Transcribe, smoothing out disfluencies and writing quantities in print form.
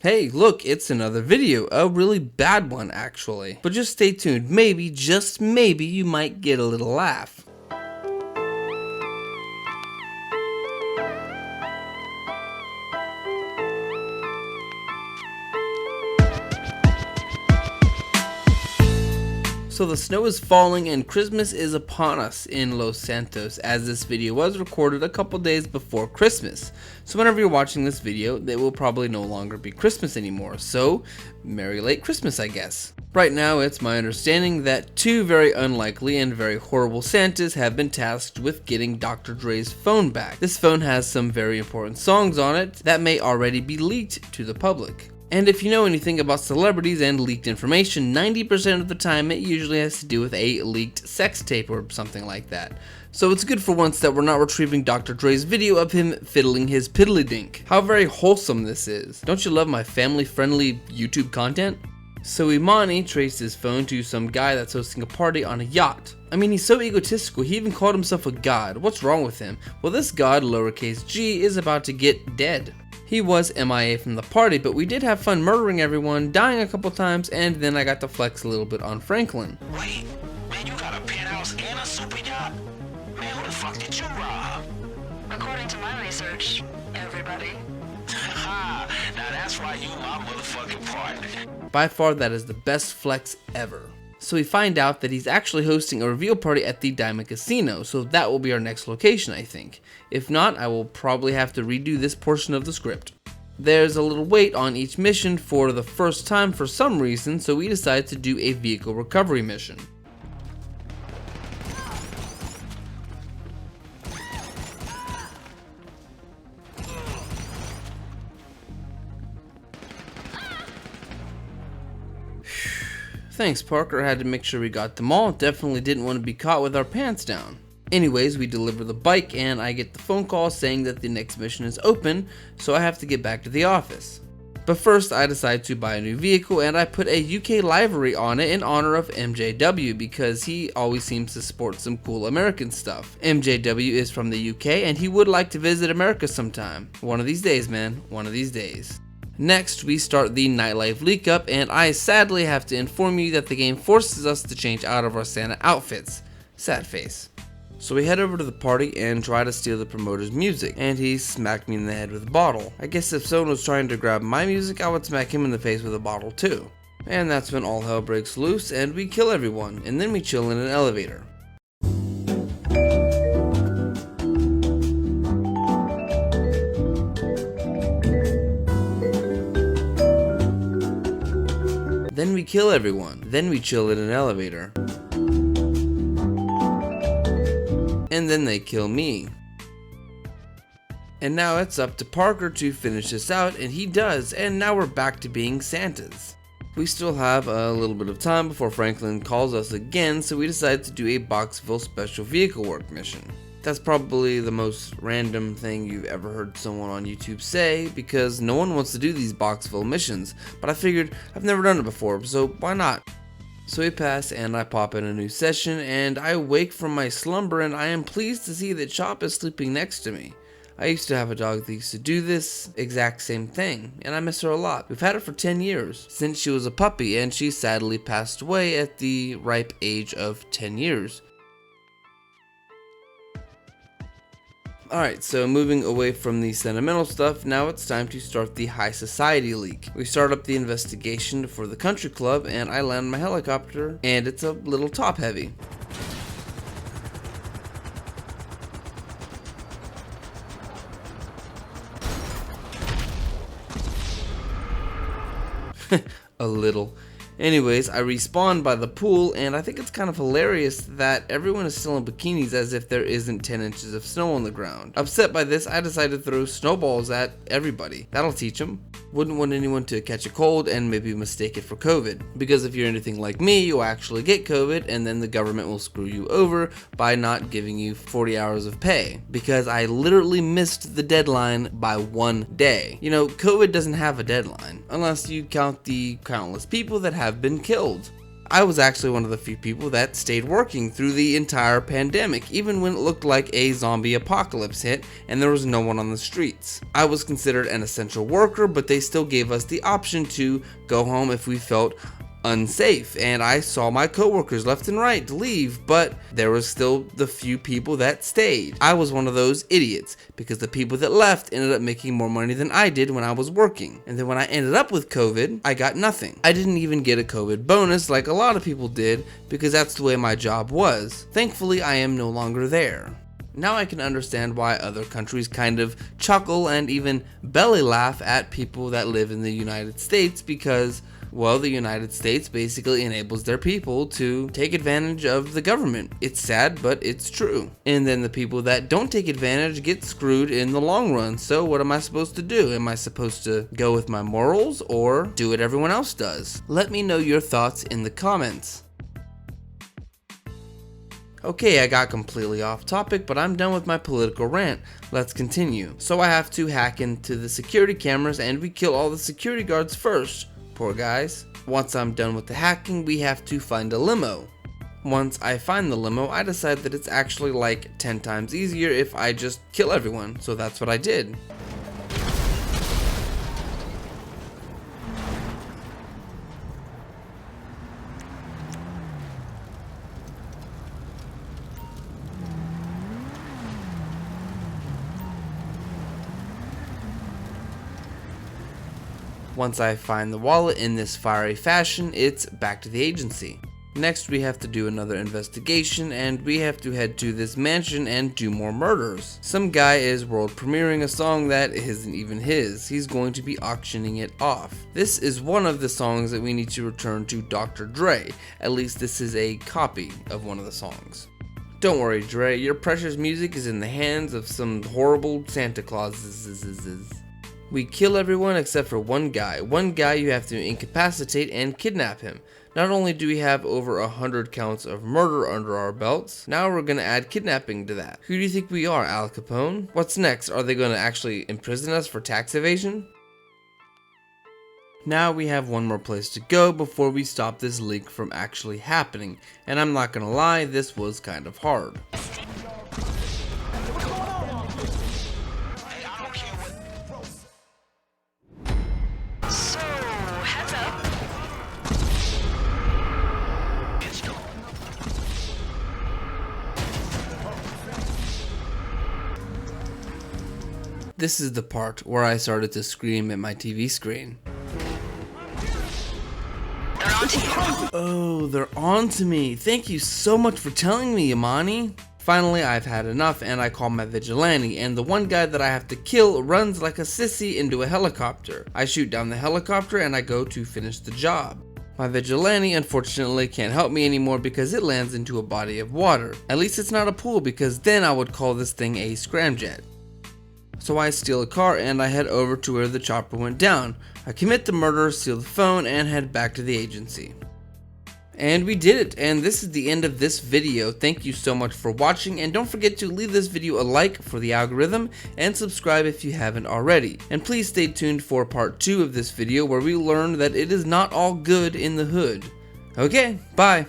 Hey, look, it's another video, a really bad one actually. But just stay tuned, maybe, just maybe, you might get a little laugh. So the snow is falling and Christmas is upon us in Los Santos, as this video was recorded a couple days before Christmas. So whenever you're watching this video, it will probably no longer be Christmas anymore, so merry late Christmas, I guess. Right now, it's my understanding that two very unlikely and very horrible Santas have been tasked with getting Dr. Dre's phone back. This phone has some very important songs on it that may already be leaked to the public. And if you know anything about celebrities and leaked information, 90% of the time it usually has to do with a leaked sex tape or something like that. So it's good for once that we're not retrieving Dr. Dre's video of him fiddling his piddly-dink. How very wholesome this is. Don't you love my family-friendly YouTube content? So Imani traced his phone to some guy that's hosting a party on a yacht. I mean, he's so egotistical, he even called himself a god. What's wrong with him? Well, this god, lowercase g, is about to get dead. He was MIA from the party, but we did have fun murdering everyone, dying a couple times, and then I got to flex a little bit on Franklin. Wait, man, you got a penthouse and a super yacht? Man, who the fuck did you rob? According to my research, everybody. Ha, now that's why you my motherfucking partner. By far, that is the best flex ever. So we find out that he's actually hosting a reveal party at the Diamond Casino, so that will be our next location, I think. If not, I will probably have to redo this portion of the script. There's a little wait on each mission for the first time for some reason, so we decided to do a vehicle recovery mission. Thanks, Parker. I had to make sure we got them all. Definitely didn't want to be caught with our pants down. Anyways, we deliver the bike and I get the phone call saying that the next mission is open, so I have to get back to the office. But first, I decide to buy a new vehicle and I put a UK livery on it in honor of MJW because he always seems to sport some cool American stuff. MJW is from the UK and he would like to visit America sometime. One of these days, man. One of these days. Next, we start the Nightlife leak up, and I sadly have to inform you that the game forces us to change out of our Santa outfits. Sad face. So we head over to the party and try to steal the promoter's music, and he smacked me in the head with a bottle. I guess if someone was trying to grab my music, I would smack him in the face with a bottle too. And that's when all hell breaks loose, and we kill everyone, and then we chill in an elevator. Then we kill everyone. Then we chill in an elevator. And then they kill me. And now it's up to Parker to finish this out, and he does, and now we're back to being Santas. We still have a little bit of time before Franklin calls us again, so we decided to do a Boxville special vehicle work mission. That's probably the most random thing you've ever heard someone on YouTube say, because no one wants to do these Boxville missions, but I figured I've never done it before, so why not? So we pass and I pop in a new session, and I wake from my slumber and I am pleased to see that Chop is sleeping next to me. I used to have a dog that used to do this exact same thing, and I miss her a lot. We've had her for 10 years, since she was a puppy, and she sadly passed away at the ripe age of 10 years. Alright, so moving away from the sentimental stuff, now it's time to start the high society leak. We start up the investigation for the country club, and I land my helicopter, and it's a little top heavy. A little. Anyways, I respawn by the pool, and I think it's kind of hilarious that everyone is still in bikinis as if there isn't 10 inches of snow on the ground. Upset by this, I decided to throw snowballs at everybody. That'll teach them. Wouldn't want anyone to catch a cold and maybe mistake it for COVID. Because if you're anything like me, you'll actually get COVID, and then the government will screw you over by not giving you 40 hours of pay. Because I literally missed the deadline by 1 day. You know, COVID doesn't have a deadline, unless you count the countless people that have been killed. I was actually one of the few people that stayed working through the entire pandemic, even when it looked like a zombie apocalypse hit and there was no one on the streets. I was considered an essential worker, but they still gave us the option to go home if we felt unsafe, and I saw my coworkers left and right leave, but there was still the few people that stayed. I was one of those idiots because the people that left ended up making more money than I did when I was working, and then when I ended up with COVID, I got nothing. I didn't even get a COVID bonus like a lot of people did because that's the way my job was. Thankfully, I am no longer there. Now I can understand why other countries kind of chuckle and even belly laugh at people that live in the United States because, well, the United States basically enables their people to take advantage of the government. It's sad, but it's true. And then the people that don't take advantage get screwed in the long run. So what am I supposed to do? Am I supposed to go with my morals or do what everyone else does? Let me know your thoughts in the comments. Okay, I got completely off topic, but I'm done with my political rant. Let's continue. So I have to hack into the security cameras and we kill all the security guards first. Poor guys. Once I'm done with the hacking, we have to find a limo. Once I find the limo, I decide that it's actually like 10 times easier if I just kill everyone, so that's what I did. Once I find the wallet in this fiery fashion, it's back to the agency. Next we have to do another investigation and we have to head to this mansion and do more murders. Some guy is world premiering a song that isn't even his. He's going to be auctioning it off. This is one of the songs that we need to return to Dr. Dre. At least this is a copy of one of the songs. Don't worry, Dre, your precious music is in the hands of some horrible Santa Clauses. We kill everyone except for one guy. One guy you have to incapacitate and kidnap him. Not only do we have over 100 counts of murder under our belts, now we're gonna add kidnapping to that. Who do you think we are, Al Capone? What's next? Are they gonna actually imprison us for tax evasion? Now we have one more place to go before we stop this leak from actually happening. And I'm not gonna lie, this was kind of hard. This is the part where I started to scream at my TV screen. They're on to you. Oh, they're on to me. Thank you so much for telling me, Imani. Finally, I've had enough and I call my vigilante, and the one guy that I have to kill runs like a sissy into a helicopter. I shoot down the helicopter and I go to finish the job. My vigilante unfortunately can't help me anymore because it lands into a body of water. At least it's not a pool, because then I would call this thing a scramjet. So I steal a car and I head over to where the chopper went down. I commit the murder, steal the phone, and head back to the agency. And we did it, and this is the end of this video. Thank you so much for watching, and don't forget to leave this video a like for the algorithm, and subscribe if you haven't already. And please stay tuned for part 2 of this video where we learn that it is not all good in the hood. Okay, bye!